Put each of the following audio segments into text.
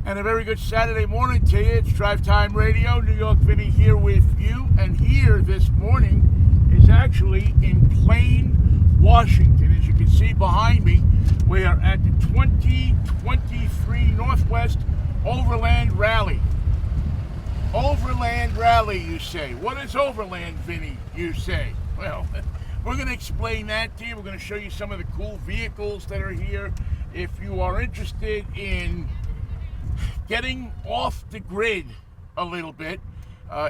And a very good Saturday morning to you. It's Drivetime Radio, New York Vinnie here with you. And here this morning is actually in Plain, Washington. As you can see behind me, we are at the 2023 Northwest Overland Rally. Overland Rally, you say. What is Overland, Vinnie, you say? Well, we're going to explain that to you. We're going to show you some of the cool vehicles that are here. If you are interested in getting off the grid a little bit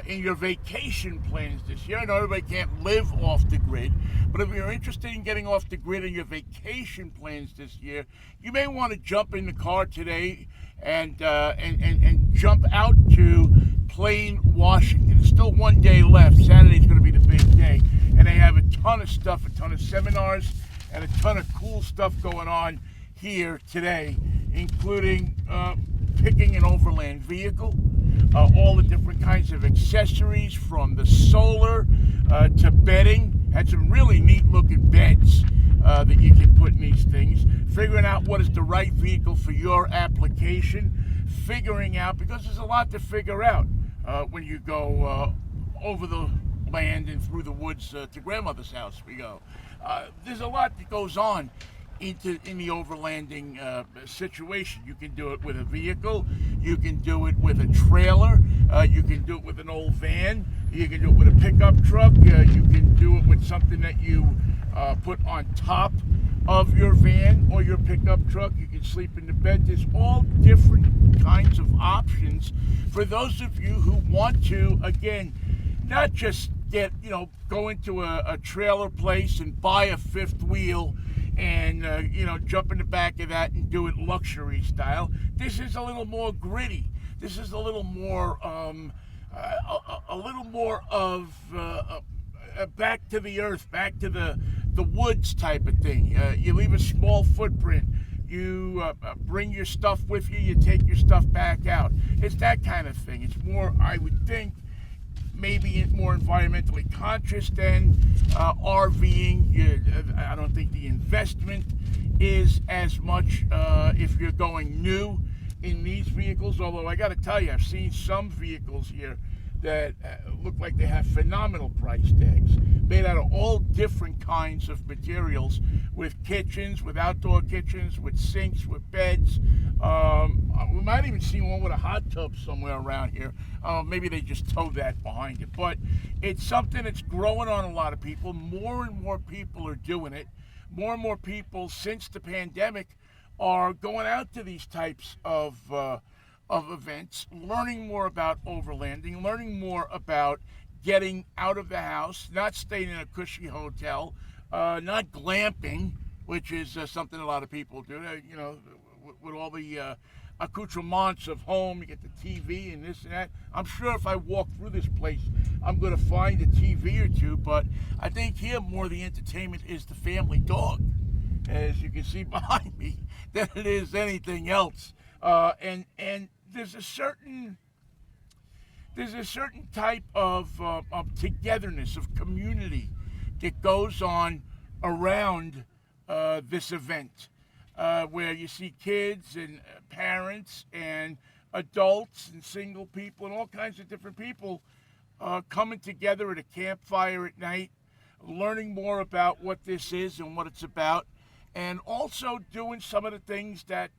in your vacation plans this year. I know everybody can't live off the grid, but if you're interested in getting off the grid in your vacation plans this year, you may want to jump in the car today and jump out to Plain, Washington. There's still one day left. Saturday's going to be the big day, and they have a ton of stuff, a ton of seminars, and a ton of cool stuff going on here today, including picking an overland vehicle, all the different kinds of accessories from the solar to bedding. Had some really neat looking beds that you can put in these things. Figuring out what is the right vehicle for your application. Figuring out, because there's a lot to figure out when you go over the land and through the woods to grandmother's house we go. There's a lot that goes on in the overlanding situation. You can do it with a vehicle, you can do it with a trailer, you can do it with an old van, you can do it with a pickup truck, you can do it with something that you put on top of your van or your pickup truck. You can sleep in the bed. There's all different kinds of options for those of you who want to, again, not just go into a trailer place and buy a fifth wheel and jump in the back of that and do it luxury style. This is a little more gritty. This is a little more of back to the earth, back to the woods type of thing. You leave a small footprint. You bring your stuff with you. You take your stuff back out. It's that kind of thing. It's more, I would think, maybe more environmentally conscious than RVing. I don't think the investment is as much if you're going new in these vehicles, although I got to tell you, I've seen some vehicles here that look like they have phenomenal price tags, made out of all different kinds of materials, with kitchens, with outdoor kitchens, with sinks, with beds. We might even see one with a hot tub somewhere around here. Maybe they just tow that behind it. But it's something that's growing on a lot of people. More and more people are doing it. More and more people, since the pandemic, are going out to these types of events, learning more about overlanding, learning more about getting out of the house, not staying in a cushy hotel, not glamping, which is something a lot of people do. With all the accoutrements of home, you get the TV and this and that. I'm sure if I walk through this place, I'm going to find a TV or two, but I think here more the entertainment is the family dog, as you can see behind me, than it is anything else. And there's a certain type of togetherness, of community that goes on around this event, where you see kids and parents and adults and single people and all kinds of different people coming together at a campfire at night, learning more about what this is and what it's about, and also doing some of the things that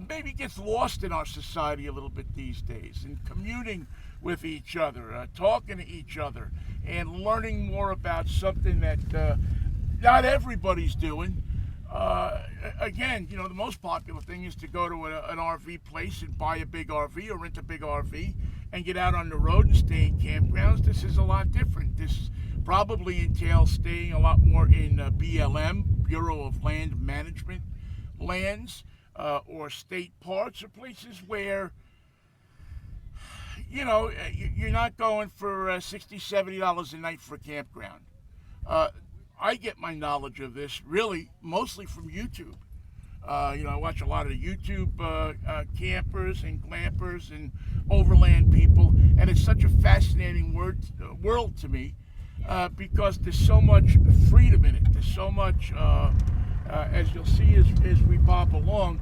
maybe gets lost in our society a little bit these days, and communing with each other, talking to each other, and learning more about something that not everybody's doing. Again, the most popular thing is to go to an RV place and buy a big RV or rent a big RV and get out on the road and stay in campgrounds. This is a lot different. This probably entails staying a lot more in BLM, Bureau of Land Management lands, or state parks, or places where you're not going for $60, $70 a night for a campground. I get my knowledge of this really mostly from YouTube. I watch a lot of the YouTube campers and glampers and overland people, and it's such a fascinating world to me because there's so much freedom in it. There's so much, as you'll see as we pop along,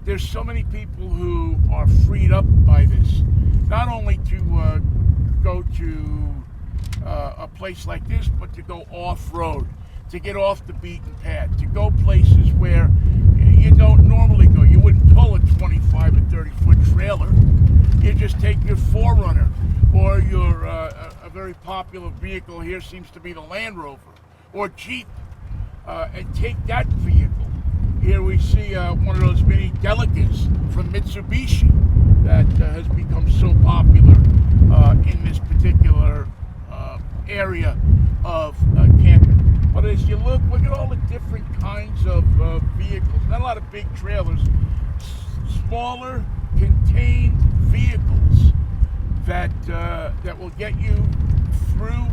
there's so many people who are freed up by this, not only to go to a place like this, but to go off-road, to get off the beaten path, to go places where you don't normally go. You wouldn't pull a 25 or 30-foot trailer. You just take your 4Runner or your a very popular vehicle here seems to be the Land Rover or Jeep, and take that vehicle. Here we see one of those mini Delicas from Mitsubishi that has become so popular in this particular area of camping. But as you look at all the different kinds of vehicles, not a lot of big trailers, smaller contained vehicles that will get you through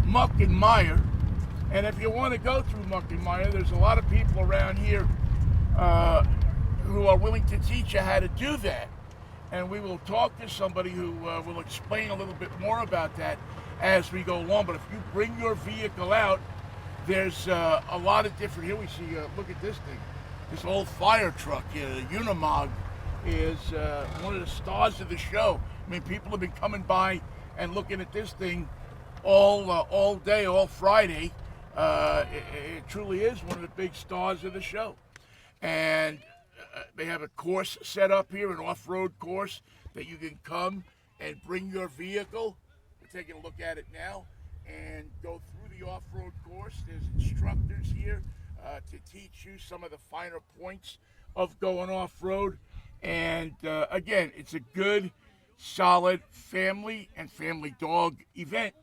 muck and mire. And if you want to go through muck and mire, there's a lot of people around here who are willing to teach you how to do that. And we will talk to somebody who will explain a little bit more about that as we go along. But if you bring your vehicle out, there's a lot of different. Here we see, look at this thing, this old fire truck here, the Unimog, is one of the stars of the show. I mean, people have been coming by and looking at this thing all day, all Friday. It truly is one of the big stars of the show. And they have a course set up here, an off-road course that you can come and bring your vehicle. We're taking a look at it now and go through the off-road course. There's instructors here to teach you some of the finer points of going off-road. And again, it's a good, solid family and family dog event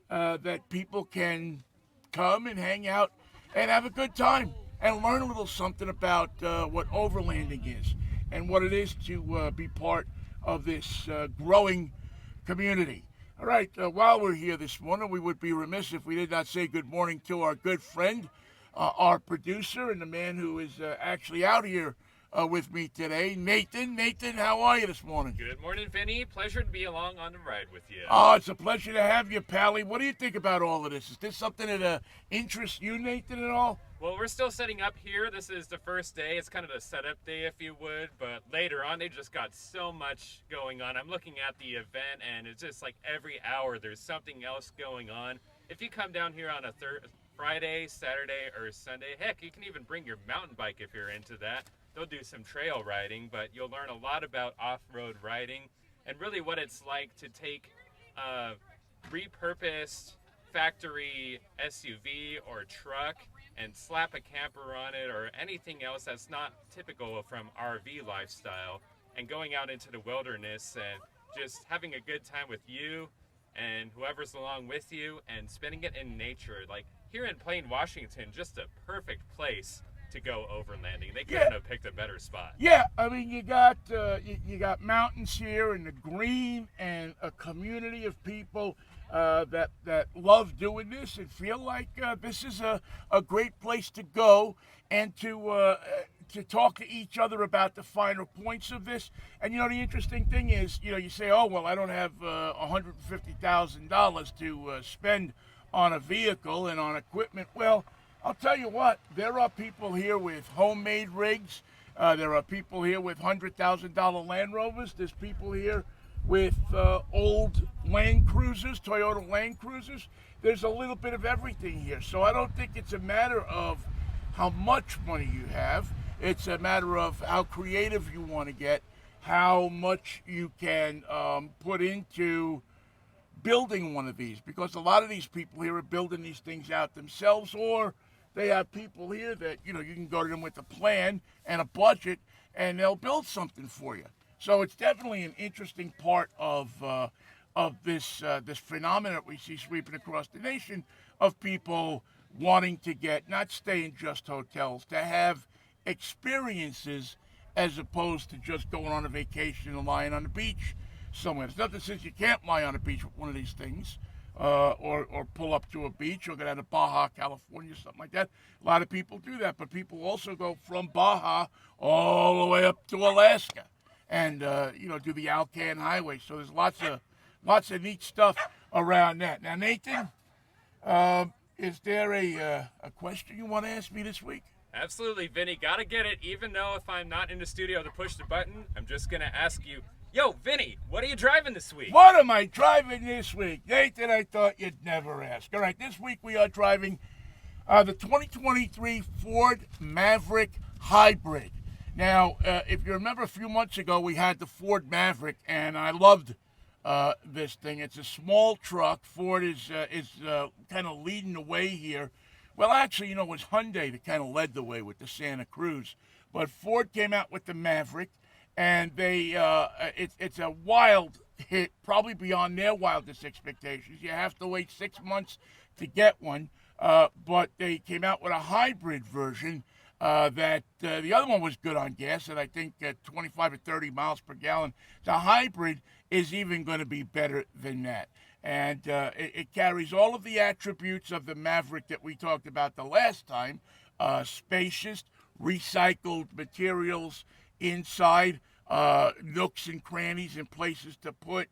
that people can come and hang out and have a good time and learn a little something about what overlanding is and what it is to be part of this growing community. All right, while we're here this morning, we would be remiss if we did not say good morning to our good friend, our producer, and the man who is actually out here with me today, Nathan. Nathan, how are you this morning? Good morning, Vinnie. Pleasure to be along on the ride with you. Oh, it's a pleasure to have you, Pally. What do you think about all of this? Is this something that interests you, Nathan, at all? Well, we're still setting up here. This is the first day. It's kind of the setup day, if you would. But later on, they just got so much going on. I'm looking at the event, and it's just like every hour there's something else going on. If you come down here on a Friday, Saturday, or Sunday, heck, you can even bring your mountain bike if you're into that. They'll do some trail riding, but you'll learn a lot about off-road riding and really what it's like to take a repurposed factory SUV or truck and slap a camper on it or anything else that's not typical from RV lifestyle and going out into the wilderness and just having a good time with you and whoever's along with you and spending it in nature. Like here in Plain, Washington, just a perfect place to go overlanding. They couldn't have picked a better spot. Yeah, I mean, you got mountains here and the green and a community of people that love doing this and feel like this is a great place to go and to talk to each other about the finer points of this. And, the interesting thing is, you say, oh, well, I don't have $150,000 to spend on a vehicle and on equipment. Well, I'll tell you what, there are people here with homemade rigs. There are people here with $100,000 Land Rovers. There's people here with old Land Cruisers, Toyota Land Cruisers. There's a little bit of everything here. So I don't think it's a matter of how much money you have. It's a matter of how creative you want to get, how much you can put into building one of these. Because a lot of these people here are building these things out themselves, or they have people here that, you can go to them with a plan and a budget, and they'll build something for you. So it's definitely an interesting part of this phenomenon that we see sweeping across the nation of people wanting to not stay in just hotels, to have experiences as opposed to just going on a vacation and lying on the beach somewhere. It's nothing says you can't lie on a beach with one of these things. Or pull up to a beach or go down to Baja, California, something like that. A lot of people do that, but people also go from Baja all the way up to Alaska and, do the Alcan Highway. So there's lots of neat stuff around that. Now, Nathan, is there a question you want to ask me this week? Absolutely, Vinny. Gotta get it. Even though if I'm not in the studio to push the button, I'm just gonna ask you, yo, Vinny, what are you driving this week? What am I driving this week? Nathan, I thought you'd never ask. All right, this week we are driving the 2023 Ford Maverick Hybrid. Now, if you remember a few months ago, we had the Ford Maverick, and I loved this thing. It's a small truck. Ford is kind of leading the way here. Well, actually, it was Hyundai that kind of led the way with the Santa Cruz. But Ford came out with the Maverick, and it's a wild hit, probably beyond their wildest expectations. You have to wait 6 months to get one. But they came out with a hybrid version that the other one was good on gas, and I think 25 or 30 miles per gallon. The hybrid is even going to be better than that. And it carries all of the attributes of the Maverick that we talked about the last time. Spacious, recycled materials inside, nooks and crannies and places to put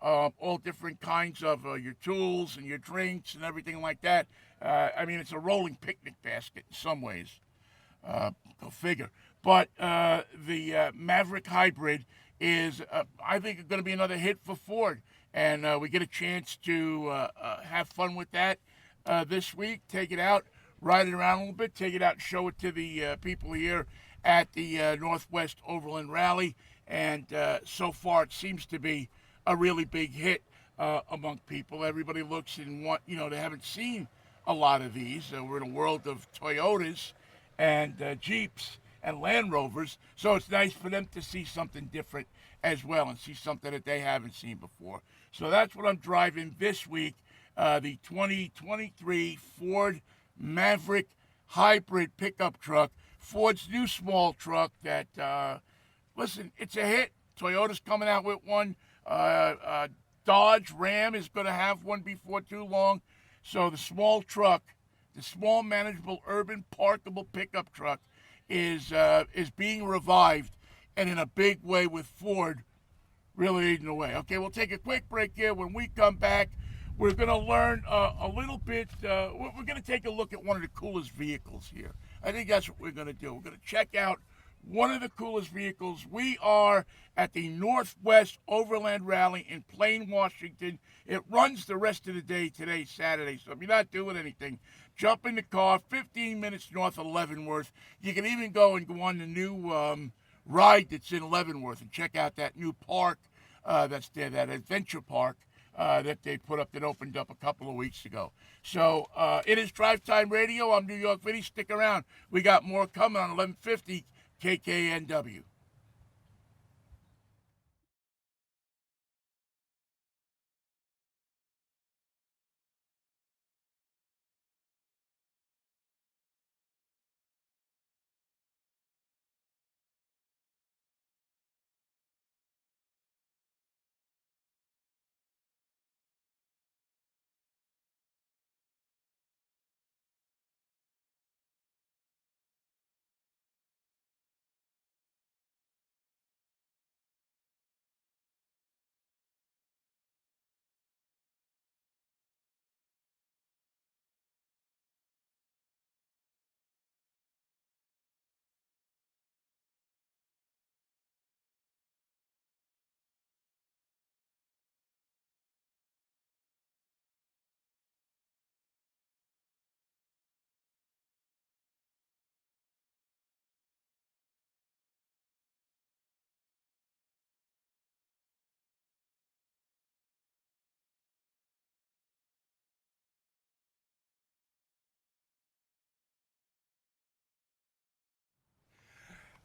all different kinds of your tools and your drinks and everything like that. It's a rolling picnic basket in some ways. Go figure. But the Maverick Hybrid is, I think, going to be another hit for Ford. And we get a chance to have fun with that this week. Take it out, ride it around a little bit, take it out and show it to the people here at the Northwest Overland Rally. And so far, it seems to be a really big hit among people. Everybody looks and they haven't seen a lot of these. We're in a world of Toyotas and Jeeps and Land Rovers, so it's nice for them to see something different as well and see something that they haven't seen before. So that's what I'm driving this week, the 2023 Ford Maverick Hybrid pickup truck, Ford's new small truck that, listen, it's a hit. Toyota's coming out with one. Dodge Ram is going to have one before too long. So the small truck, the small manageable urban parkable pickup truck is being revived, and in a big way with Ford really leading the way. Okay, we'll take a quick break here. When we come back, we're going to learn a little bit. We're going to take a look at one of the coolest vehicles here. I think that's what we're going to do. We're going to check out one of the coolest vehicles. We are at the Northwest Overland Rally in Plain, Washington. It runs the rest of the day today, Saturday. So if you're not doing anything, jump in the car, 15 minutes north of Leavenworth. You can even go on the new ride that's in Leavenworth and check out that new park that's there, that adventure park that they put up that opened up a couple of weeks ago. So it is Drive Time Radio. I'm New York Vinnie. Stick around. We got more coming on 1150 KKNW.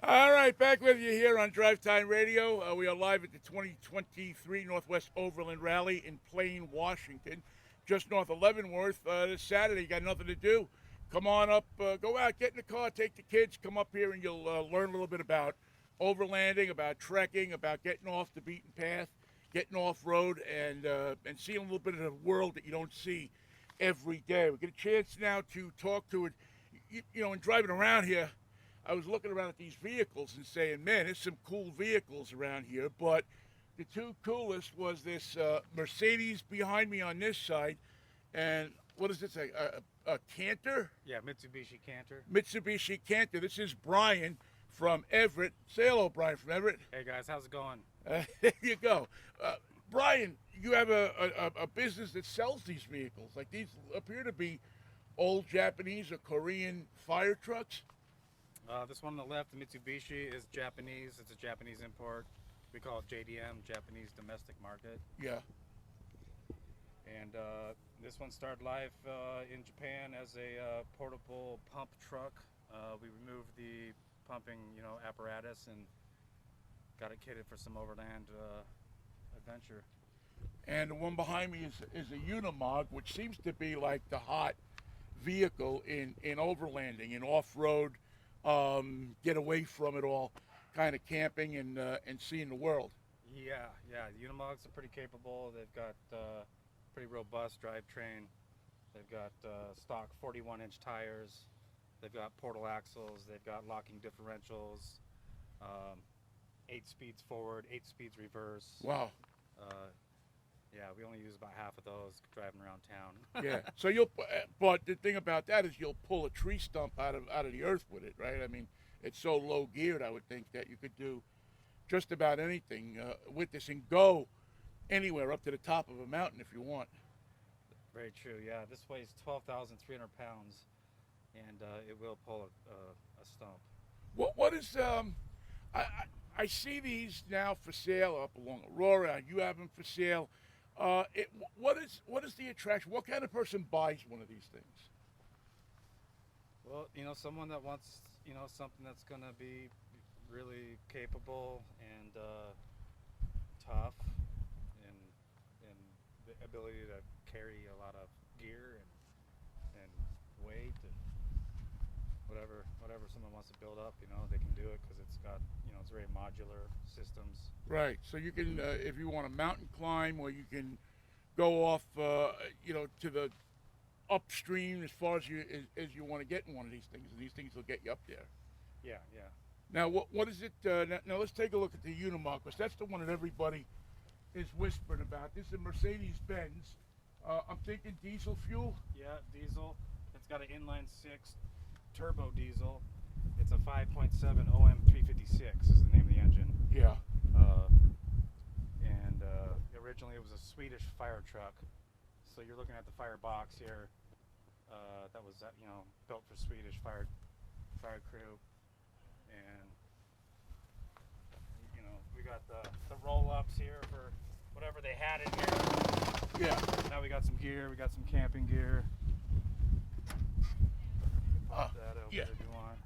All right, back with you here on Drive Time Radio. We are live at the 2023 Northwest Overland Rally in Plain, Washington, just north of Leavenworth. This Saturday, you got nothing to do. Come on up, go out, get in the car, take the kids, come up here, and you'll learn a little bit about overlanding, about trekking, about getting off the beaten path, getting off-road, and seeing a little bit of the world that you don't see every day. We get a chance now to talk to it. In driving around here, I was looking around at these vehicles and saying, man, there's some cool vehicles around here, but the two coolest was this Mercedes behind me on this side, and what does it say? a Canter? Yeah, Mitsubishi Canter. Mitsubishi Canter. This is Brian from Everett. Say hello, Brian from Everett. Hey guys, how's it going? There you go. Brian, you have a business that sells these vehicles. Like, these appear to be old Japanese or Korean fire trucks. This one on the left, the Mitsubishi, is Japanese. It's a Japanese import. We call it JDM, Japanese Domestic Market. Yeah. And this one started life in Japan as a portable pump truck. We removed the pumping, apparatus and got it kitted for some overland adventure. And the one behind me is a Unimog, which seems to be like the hot vehicle in overlanding, in off-road, get away from it all, kind of camping and seeing the world. Yeah, the Unimogs are pretty capable. They've got pretty robust drivetrain. They've got stock 41-inch tires. They've got portal axles. They've got locking differentials. 8 speeds forward, 8 speeds reverse. Wow. Yeah, we only use about half of those driving around town. Yeah. So but the thing about that is you'll pull a tree stump out of the earth with it, right? I mean, it's so low geared. I would think that you could do just about anything with this and go anywhere up to the top of a mountain if you want. Very true. Yeah, this weighs 12,300 pounds, and it will pull a stump. What is I see these now for sale up along Aurora. You have them for sale. What is the attraction? What kind of person buys one of these things? Well, someone that wants, something that's going to be really capable and tough, and the ability to carry a lot of gear and weight and whatever someone wants to build up, they can do it because it's got, it's very modular systems. Right. So you can, if you want a mountain climb, or you can go off, to the upstream as far as you want to get in one of these things, and these things will get you up there. Yeah. Now, what is it? Now let's take a look at the Unimog, because that's the one that everybody is whispering about. This is a Mercedes-Benz. I'm thinking diesel fuel. Yeah, diesel. It's got an inline 6 turbo diesel. It's a 5.7 OM356 is the name of the engine. Yeah. And originally it was a Swedish fire truck. So you're looking at the fire box here. That was built for Swedish fire crew. And we got the roll-ups here for whatever they had in here. Yeah. Now we got some gear. We got some camping gear. Pop that over if you want.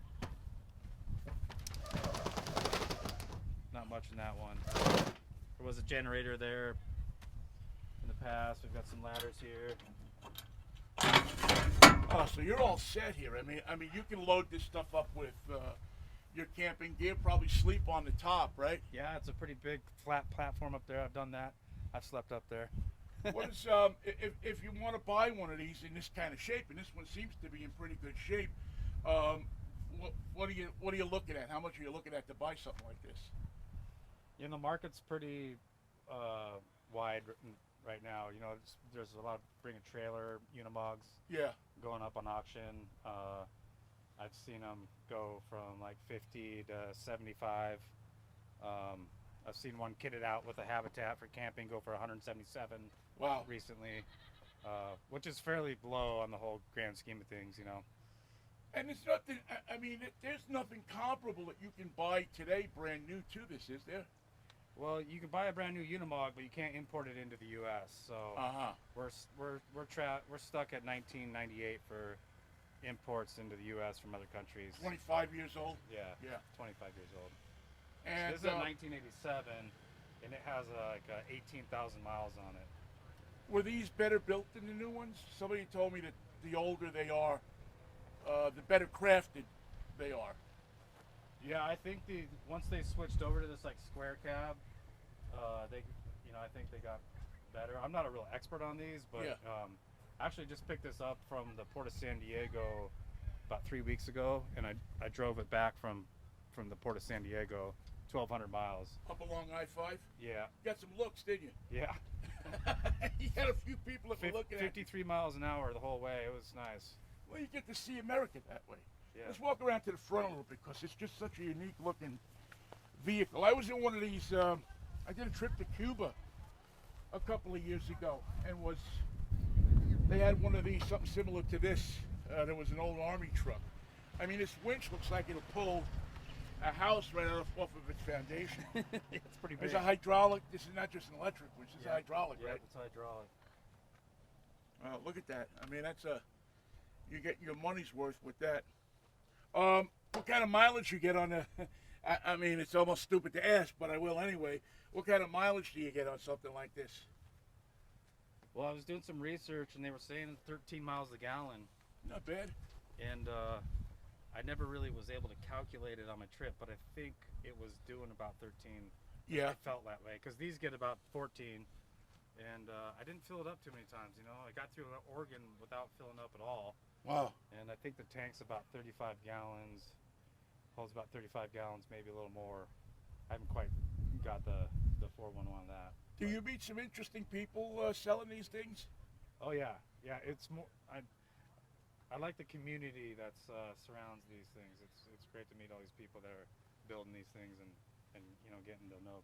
Not much in that one. There was a generator there in the past. We've got some ladders here. Oh, so you're all set here. I mean, you can load this stuff up with your camping gear. Probably sleep on the top, right? Yeah, it's a pretty big flat platform up there. I've done that. I've slept up there. What is if you want to buy one of these in this kind of shape, and this one seems to be in pretty good shape, what are you looking at? How much are you looking at to buy something like this? The market's pretty wide right now. There's a lot of bring a trailer Unimogs. Yeah. Going up on auction. I've seen them go from like 50 to 75. I've seen one kitted out with a habitat for camping go for 177. Wow. Recently, which is fairly low on the whole grand scheme of things, And it's nothing. I mean, there's nothing comparable that you can buy today, brand new to this, is there? Well, you can buy a brand new Unimog, but you can't import it into the U.S. So we're stuck at 1998 for imports into the U.S. from other countries. 25 years old. Yeah. 25 years old. And so this is a 1987, and it has 18,000 miles on it. Were these better built than the new ones? Somebody told me that the older they are, the better crafted they are. Yeah, I think once they switched over to this square cab, I think they got better. I'm not a real expert on these, but I actually just picked this up from the Port of San Diego about 3 weeks ago, and I drove it back from the Port of San Diego, 1,200 miles. Up along I-5? Yeah. You got some looks, didn't you? Yeah. You had a few people that were looking at 53 miles an hour the whole way. It was nice. Well, you get to see America that way. Yeah. Let's walk around to the front a little bit because it's just such a unique looking vehicle. I was in one of these, I did a trip to Cuba a couple of years ago and they had one of these, something similar to this. There was an old army truck. I mean, this winch looks like it'll pull a house right off of its foundation. It's pretty big. It's a hydraulic. This is not just an electric winch. This is hydraulic, yeah, right? it's hydraulic. Look at that. I mean, you get your money's worth with that. What kind of mileage you get on the? I mean, it's almost stupid to ask, but I will anyway. What kind of mileage do you get on something like this? Well, I was doing some research, and they were saying 13 miles a gallon. Not bad. And I never really was able to calculate it on my trip, but I think it was doing about 13. Yeah. I felt that way because these get about 14, and I didn't fill it up too many times. You know, I got through Oregon without filling up at all. Wow. And I think the tank's about 35 gallons. Holds about 35 gallons, maybe a little more. I haven't quite got the 411 on that. Do you meet some interesting people selling these things? Oh yeah, yeah. It's more. I like the community that surrounds these things. It's great to meet all these people that are building these things and you know, getting to know.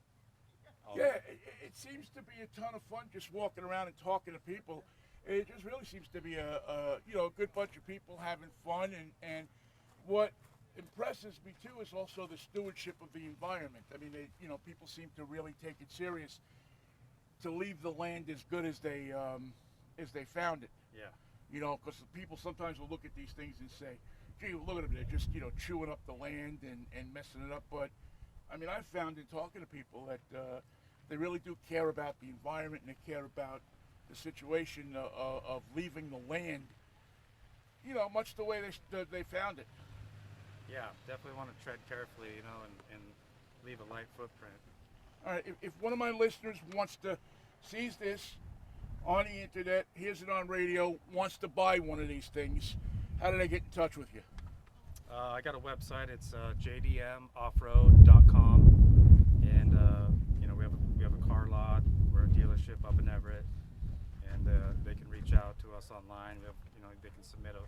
Yeah, it seems to be a ton of fun just walking around and talking to people. It just really seems to be a good bunch of people having fun, and what impresses me too is also the stewardship of the environment. I mean, people seem to really take it serious to leave the land as good as they found it. Yeah. You know, because people sometimes will look at these things and say, gee, look at them, they're just, chewing up the land and messing it up. But, I mean, I've found in talking to people that they really do care about the environment and they care about the situation of leaving the land, much the way they found it. Yeah, definitely want to tread carefully, and leave a light footprint. All right, if one of my listeners wants to sees this on the internet, hears it on radio, wants to buy one of these things, how do they get in touch with you? I got a website. It's jdmoffroad.com, and we have a car lot. We're a dealership up in Everett, and they can reach out to us online. We have, they can submit a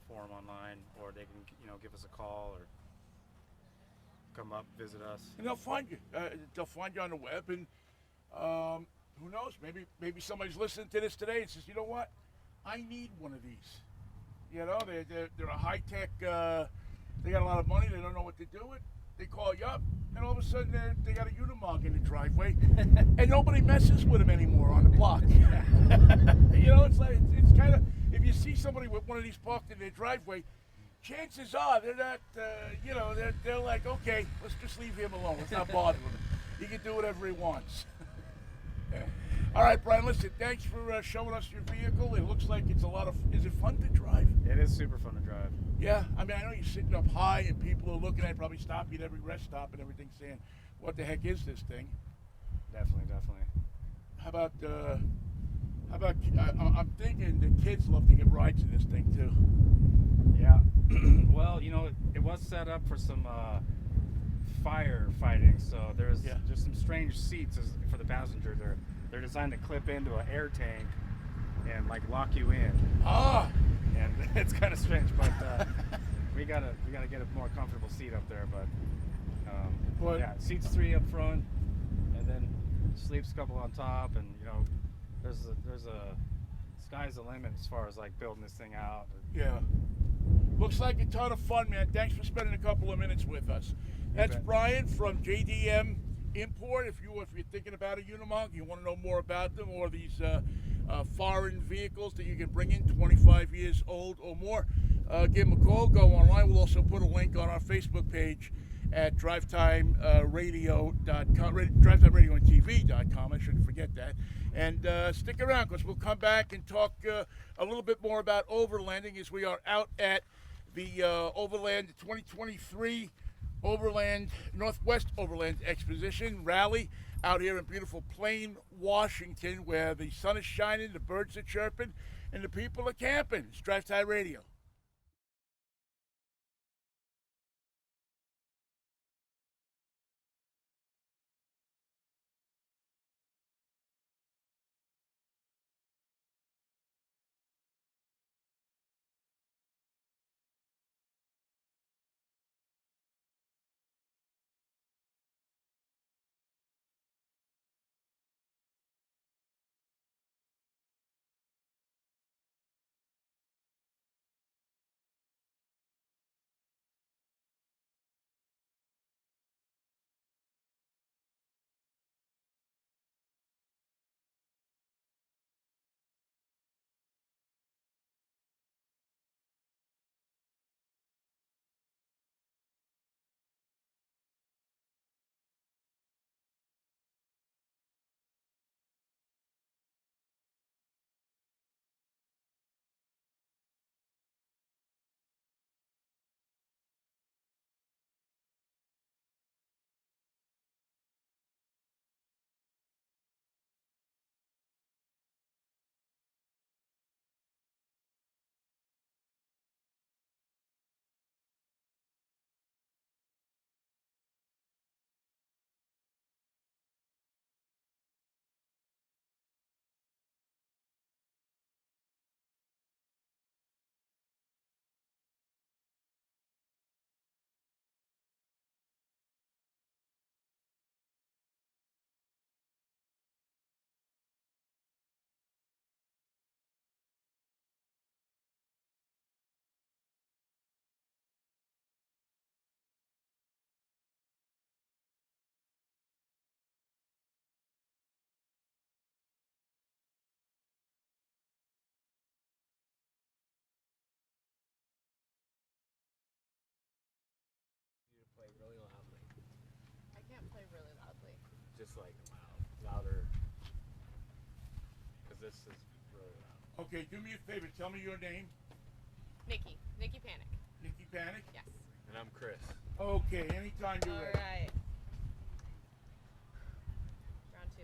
form online, or they can give us a call or come up, visit us. And they'll find you. They'll find you on the web, and who knows? Maybe somebody's listening to this today and says, you know what? I need one of these. They're a high tech. They got a lot of money. They don't know what to do with. They call you up, and all of a sudden they got a Unimog in the driveway, and nobody messes with them anymore on the block. It's kind of, if you see somebody with one of these parked in their driveway, chances are they're not. They're like, okay, let's just leave him alone. Let's not bother him. He can do whatever he wants. All right, Brian, listen, thanks for showing us your vehicle. It looks like it's is it fun to drive? It is super fun to drive. Yeah, I mean, I know you're sitting up high and people are looking at it, probably stop you at every rest stop and everything saying, what the heck is this thing? Definitely. How about, I'm thinking the kids love to get rides in this thing too. Yeah, well, it was set up for some firefighting, so there's some strange seats for the passenger. They're designed to clip into an air tank and like lock you in. Ah, and it's kind of strange, but we gotta get a more comfortable seat up there. But yeah, seats 3 up front, and then sleeps a couple on top, and there's a sky's the limit as far as like building this thing out. Yeah. Looks like a ton of fun, man. Thanks for spending a couple of minutes with us. That's Brian from JDM Import. If you're thinking about a Unimog, you want to know more about them or these foreign vehicles that you can bring in 25 years old or more, give them a call. Go online. We'll also put a link on our Facebook page at drivetimeradio.com, drivetimeradio.tv.com. I shouldn't forget that. And stick around because we'll come back and talk a little bit more about overlanding as we are out at the Overland 2023 Northwest Overland Exposition Rally out here in beautiful Plain, Washington, where the sun is shining, the birds are chirping, and the people are camping. It's Drive Time Radio. just like louder, because this is really loud. Okay, do me a favor. Tell me your name. Nikki Panic. Nikki Panic? Yes. And I'm Chris. Okay, anytime you're All ready. right. Round 2.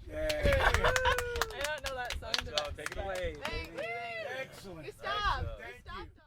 I don't know that song. So, take it away. Thank you. Excellent. You stopped. Thank You stopped. you.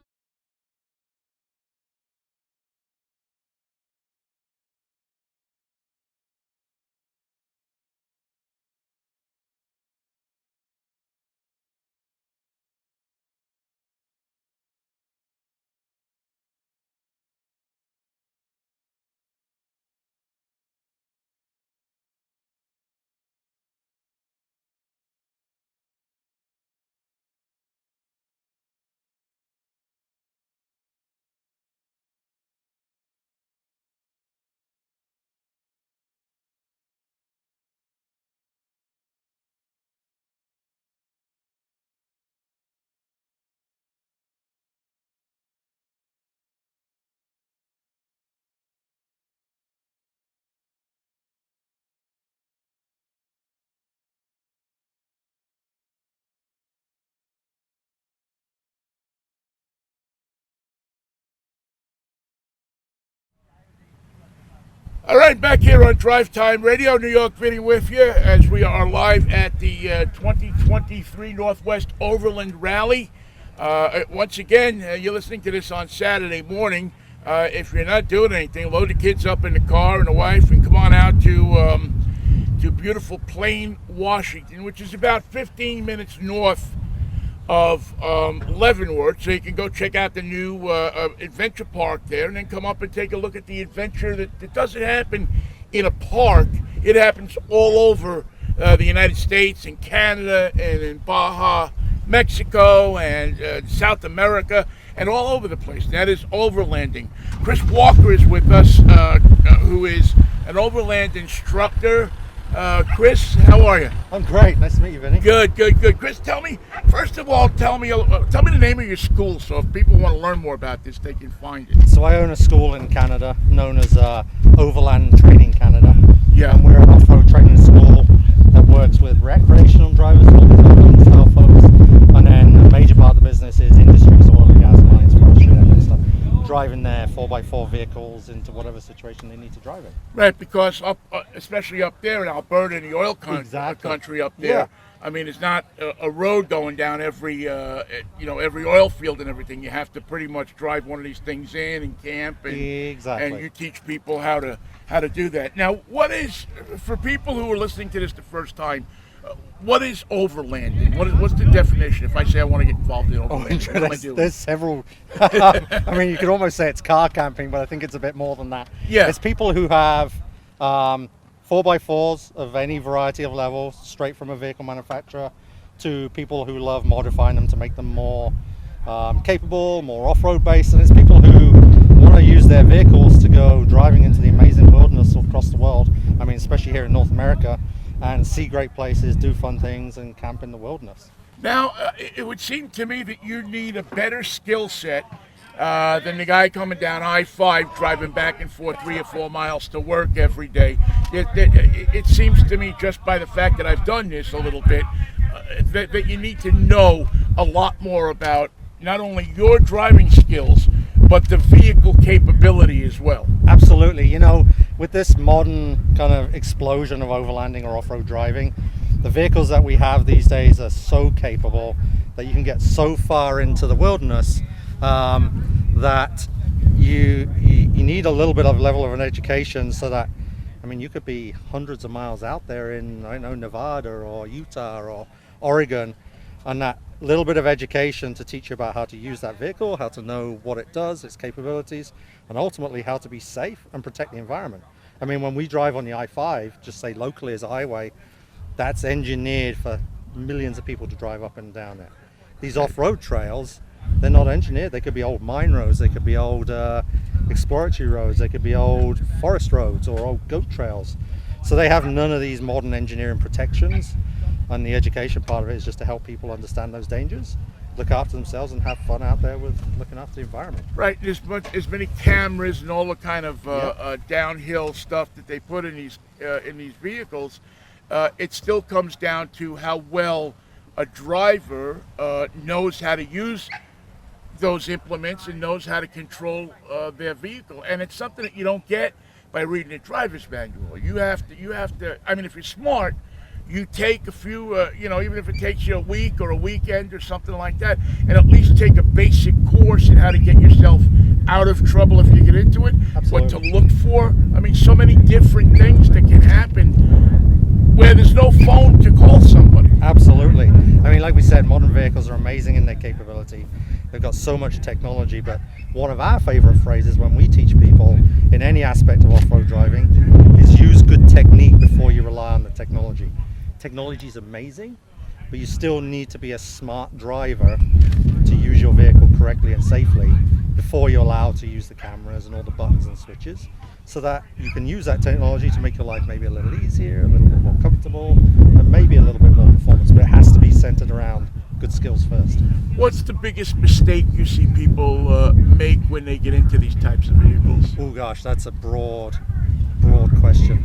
All right, back here on Drivetime Radio, New York, Vinnie with you as we are live at the 2023 Northwest Overland Rally. Once again, you're listening to this on Saturday morning. If you're not doing anything, load the kids up in the car and the wife and come on out to beautiful Plain, Washington, which is about 15 minutes north of Leavenworth, so you can go check out the new adventure park there and then come up and take a look at the adventure that doesn't happen in a park. It happens all over the United States and Canada and in Baja, Mexico and South America and all over the place. That is overlanding. Chris Walker is with us, who is an overland instructor Chris, how are you? I'm great. Nice to meet you, Vinnie. Good. Chris, tell me, first of all, tell me the name of your school, so if people want to learn more about this, they can find it. So I own a school in Canada known as Overland Training Canada. Yeah. And we're an off-road training school that works with recreational drivers, style folks, and then a major part of the business is industry, so oil and gas, mines, forestry, that kind of stuff. Driving their 4x4 vehicles into whatever situation they need to drive in. Right, because especially up there in Alberta, in the oil Exactly. country up there, Yeah. I mean, it's not a road going down every oil field and everything. You have to pretty much drive one of these things in and camp, and Exactly. and you teach people how to do that. Now, what is, for people who are listening to this the first time, what is overlanding? What's the definition? If I say I want to get involved in overlanding, what am I doing? There's several. I mean, you could almost say it's car camping, but I think it's a bit more than that. Yeah. It's people who have 4x4s of any variety of levels, straight from a vehicle manufacturer, to people who love modifying them to make them more capable, more off-road based, and it's people who want to use their vehicles to go driving into the amazing wilderness across the world. I mean, especially here in North America, and see great places, do fun things, and camp in the wilderness. Now, it would seem to me that you need a better skill set than the guy coming down I-5 driving back and forth 3 or 4 miles to work every day. It seems to me, just by the fact that I've done this a little bit, that you need to know a lot more about not only your driving skills, but the vehicle capability as well. Absolutely. You know, with this modern kind of explosion of overlanding or off-road driving, the vehicles that we have these days are so capable that you can get so far into the wilderness that you need a little bit of level of an education, so that, I mean, you could be hundreds of miles out there in, I don't know, Nevada or Utah or Oregon, and that little bit of education to teach you about how to use that vehicle, how to know what it does, its capabilities, and ultimately how to be safe and protect the environment. I mean, when we drive on the I-5, just say locally as a highway, that's engineered for millions of people to drive up and down it. These off-road trails, they're not engineered. They could be old mine roads, they could be old exploratory roads, they could be old forest roads or old goat trails. So they have none of these modern engineering protections, and the education part of it is just to help people understand those dangers, look after themselves, and have fun out there with looking after the environment. Right, there's as many cameras and all the kind of downhill stuff that they put in these vehicles. It still comes down to how well a driver knows how to use those implements and knows how to control their vehicle, and it's something that you don't get by reading a driver's manual. You have to. I mean, if you're smart, you take a few, even if it takes you a week or a weekend or something like that, and at least take a basic course in how to get yourself out of trouble if you get into it. Absolutely. What to look for. I mean, so many different things that can happen where there's no phone to call somebody. Absolutely. I mean, like we said, modern vehicles are amazing in their capability. They've got so much technology, but one of our favorite phrases when we teach people in any aspect of off-road driving is use good technique before you rely on the technology. Technology is amazing, but you still need to be a smart driver to use your vehicle correctly and safely before you're allowed to use the cameras and all the buttons and switches, so that you can use that technology to make your life maybe a little easier, a little bit more comfortable, and maybe a little bit more performance, but it has to be centered around good skills first. What's the biggest mistake you see people make when they get into these types of vehicles? Oh gosh, that's a broad question.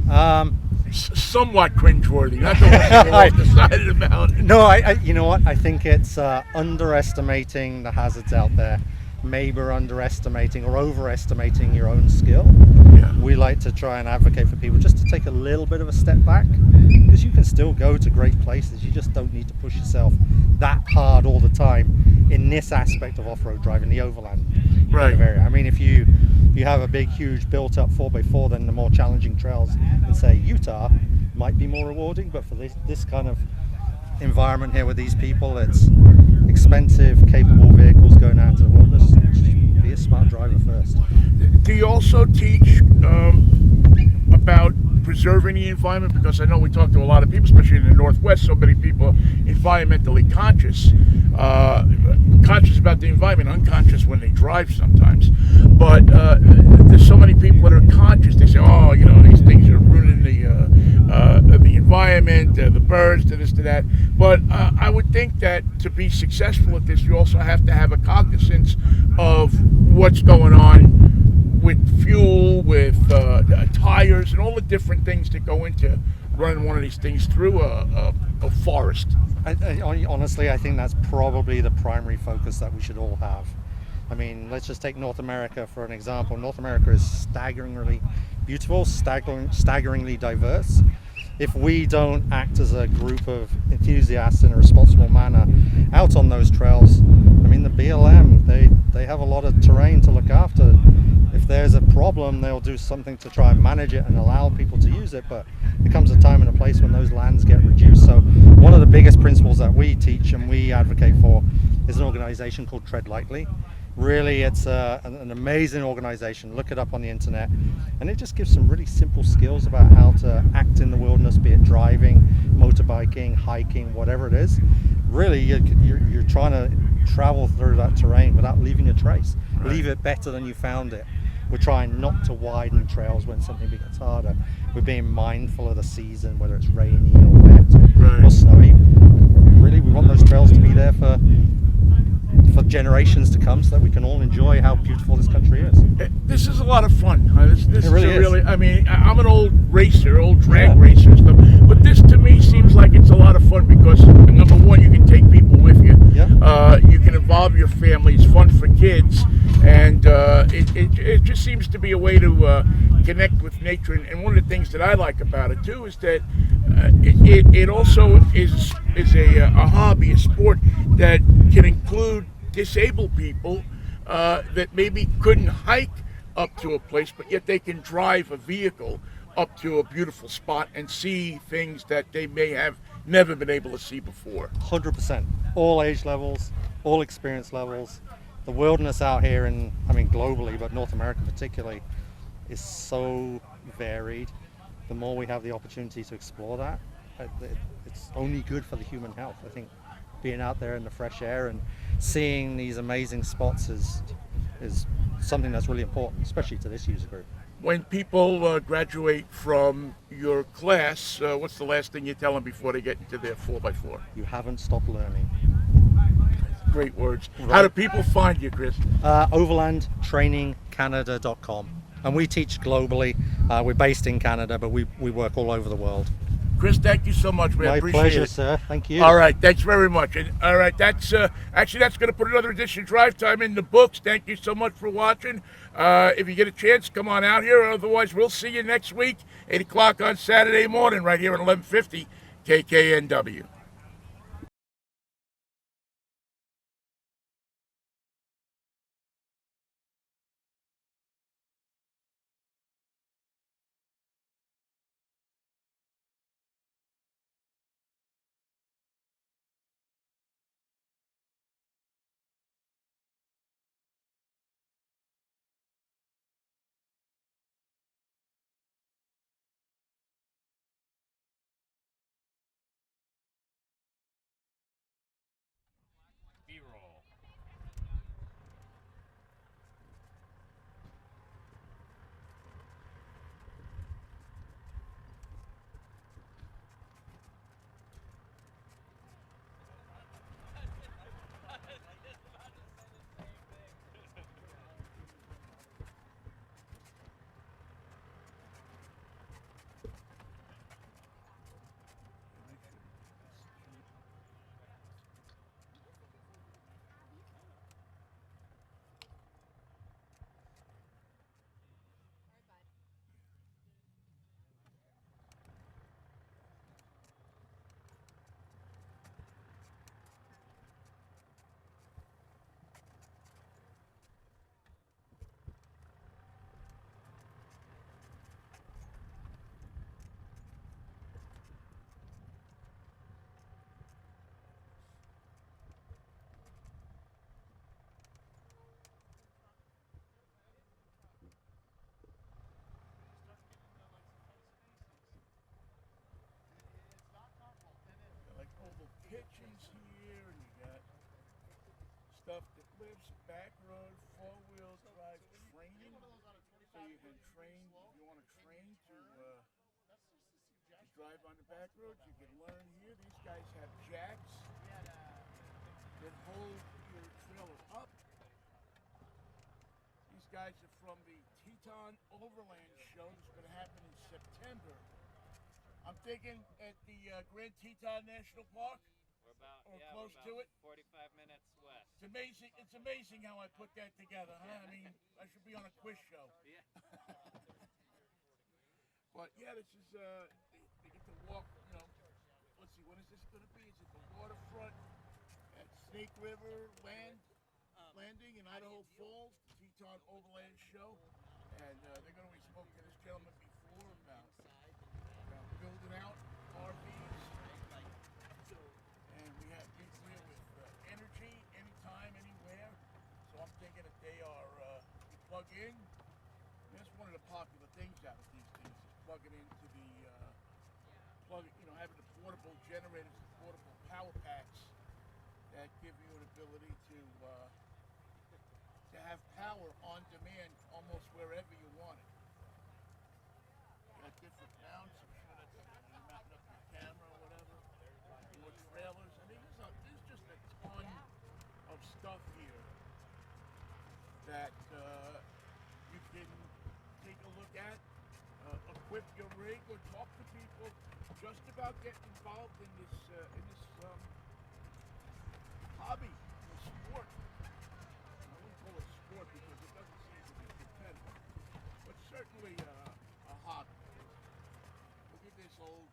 Somewhat cringeworthy, not the one you off the side of the mountain. No, you know what? I think it's underestimating the hazards out there. Maybe underestimating or overestimating your own skill. Yeah. We like to try and advocate for people just to take a little bit of a step back, because you can still go to great places. You just don't need to push yourself that hard all the time in this aspect of off-road driving, the overland Right. kind of area. I mean, if you have a big, huge built-up 4x4, then the more challenging trails in, say, Utah might be more rewarding. But for this kind of environment here with these people, it's expensive, capable vehicles going out into the wilderness. Just be a smart driver first. Do you also teach about preserving the environment? Because I know we talk to a lot of people, especially in the Northwest, so many people are environmentally conscious. Conscious about the environment, unconscious when they drive sometimes. But there's so many people that are conscious. They say, oh, these things are ruining the environment, the birds, to this, to that. But I would think that to be successful at this, you also have to have a cognizance of what's going on with fuel, with tires, and all the different things that go into running one of these things through a forest. Honestly, I think that's probably the primary focus that we should all have. I mean, let's just take North America for an example. North America is staggeringly beautiful, staggeringly diverse. If we don't act as a group of enthusiasts in a responsible manner out on those trails, I mean, the BLM, they have a lot of terrain to look after. If there's a problem, they'll do something to try and manage it and allow people to use it, but there comes a time and a place when those lands get reduced. So one of the biggest principles that we teach and we advocate for is an organization called Tread Lightly. Really, it's an amazing organization. Look it up on the internet, and it just gives some really simple skills about how to act in the wilderness, be it driving, motorbiking, hiking, whatever it is. Really, you're trying to travel through that terrain without leaving a trace. Right. Leave it better than you found it. We're trying not to widen trails when something gets harder. We're being mindful of the season, whether it's rainy or wet or snowy. Really, we want those trails to be there for generations to come, so that we can all enjoy how beautiful this country is. This is a lot of fun. This It really is is. I mean, I'm an old racer, old drag racer and stuff, but this to me seems like it's a lot of fun because, number one, you can take people with you. Yeah. You can involve your family. It's fun for kids, and it just seems to be a way to connect with nature. And one of the things that I like about it too is that it also is a hobby, a sport that can include disabled people that maybe couldn't hike up to a place, but yet they can drive a vehicle up to a beautiful spot and see things that they may have never been able to see before. 100%. All age levels, all experience levels. The wilderness out here, and I mean globally, but North America particularly, is so varied. The more we have the opportunity to explore that, it's only good for the human health. I think being out there in the fresh air and seeing these amazing spots is something that's really important, especially to this user group. When people graduate from your class, what's the last thing you tell them before they get into their 4x4? You haven't stopped learning. Great words. Right. How do people find you, Chris? Overlandtrainingcanada.com. And we teach globally. We're based in Canada, but we work all over the world. Chris, thank you so much, man. My Appreciate pleasure, it. sir. Thank you. All right, thanks very much. And all right, that's actually that's going to put another edition of Drive Time in the books. Thank you so much for watching. If you get a chance, come on out here. Otherwise, we'll see you next week, 8 o'clock on Saturday morning, right here at 1150 KKNW. B-roll. Like oval kitchens here, and you got stuff that lives back road, 4-wheel drive training. So you can train, if you want to train to drive on the back roads. You can learn here. These guys have jacks that hold your trailer up. These guys are from the Teton Overland show. This is going to happen in September. I'm thinking at the Grand Teton National Park. We're about, Or yeah, close we're to about it. 45 minutes west. It's amazing. It's amazing how I put that together, huh? I mean, I should be on a quiz show. Yeah. But yeah, this is they get to walk. You know, let's see, when is this going to be? Is it the waterfront at Snake River Landing in Idaho Falls, the Teton Overland show, and they're going to be spoken to this gentleman before about building out RVs. And we have people here with energy, anytime, anywhere. So I'm thinking that they are you plug in. And that's one of the popular things out of these things is plugging into the having the portable generators, the portable power packs that give you an ability to have power on demand almost wherever you want it. Got different mounts. I'm sure that's you're mounting up your camera or whatever. More trailers. I mean, there's just a ton of stuff here that you can take a look at, equip your rig, or talk to people just about getting involved in this hobby, this sport. I wouldn't call it sport because it doesn't seem to be competitive, but certainly a hobby. Look at this old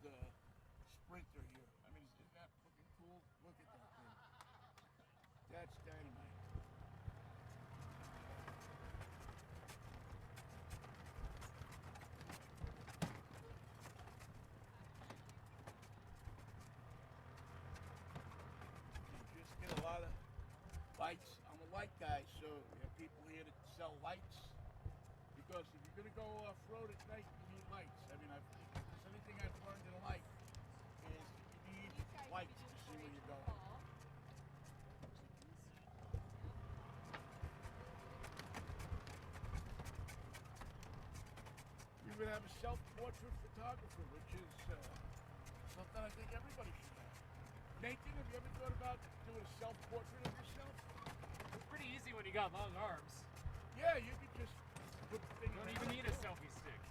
Sprinter here. I mean, isn't that looking cool? Look at that thing. That's dynamite. You just get a lot of lights. I'm a light guy, so we have people here that sell lights. Because if you're going to go off-road at night, you need lights. I mean, if there's anything I've learned in life is you need lights to see where you're going. We would have a self-portrait photographer, which is something I think everybody should have. Nathan, have you ever thought about doing a self-portrait of yourself? It's pretty easy when you got long arms. Yeah, you could just put the thing You don't around even need a you. selfie stick.